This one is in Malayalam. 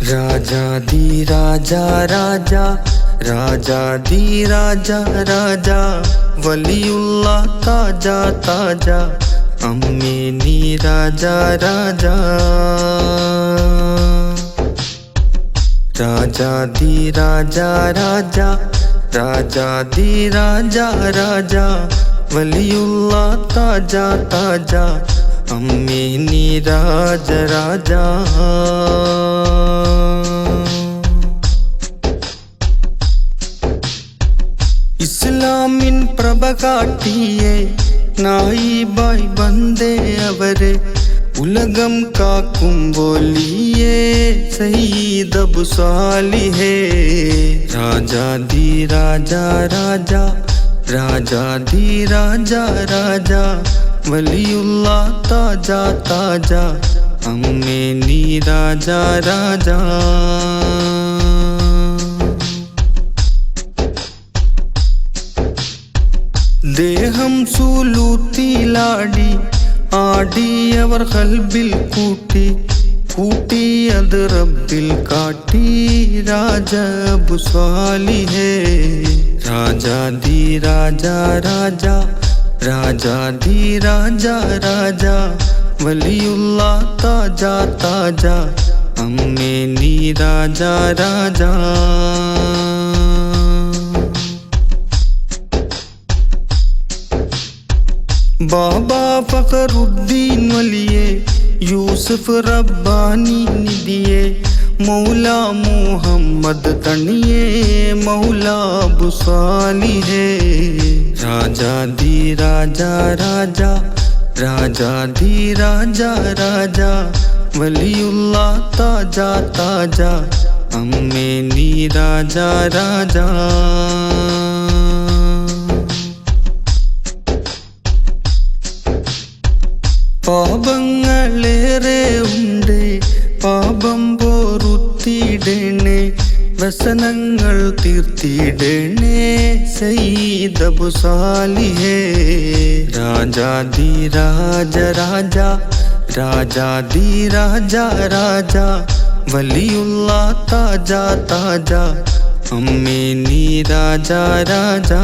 രാജാധി രാജാ രാജാ രാജാധി രാജാ രാജാ വലിയുള്ള താജാ താജാ അമ്മേ നീ രാജാ രാജാ രാജാധി രാജാ രാജാ രാജാധി രാജാ രാജാ വലിയുള്ള താജാ താജാ അമ്മേ നീ രാജ രാജാ ഇസ്ലാമിൻ പ്രഭ കാട്ടിയേ നായിബായി വന്നേ അവരെ ഉലകം കാക്കും ബോലിയേ സയ്യിദ് അബു സാലിഹേ രാജാധി രാജാ രാജാ രാജാധി രാജാ രാജാ വലിയുള്ള താജാ താജാ അമ്മേ നീ രാജാ രാജാ ദേഹം സൂലൂത്തിലാടി ആടിയവർ ഖൽബിൽ കൂട്ടി കൂട്ടിയത് റബ്ബിൽ കാട്ടി രാജ അബു സാലിഹേ രാജാധി രാജാ രാജാ രാജാധി രാജാ രാജാ വലിയുള്ള താജാ താജാ അമ്മേ നീ രാജാ രാജാ ബാബാ ഫഖറുദ്ദീൻ വലിയേ യൂസുഫ് റബ്ബാനി നിധിയേ മൗലാ മുഹമ്മദ് തണിയേ മൗലാ അബു സാലിഹേ രാജാധി രാജാ രാജാ രാജാധി രാജാ രാജാ വലിയുള്ള താജാ താജാ അമ്മേ നീ രാജാ രാജാ പാപങ്ങളേറെ ഉണ്ട് പാപം പൊറുത്തിടണേ വ്യസനങ്ങൾ തീർത്തിടണേ സയ്യിദ് അബു സാലിഹേ രാജാധി രാജ രാജാ രാജാധി രാജാ രാജാ വലിയുള്ള താജാ താജാ അമ്മേ നീ രാജാ രാജാ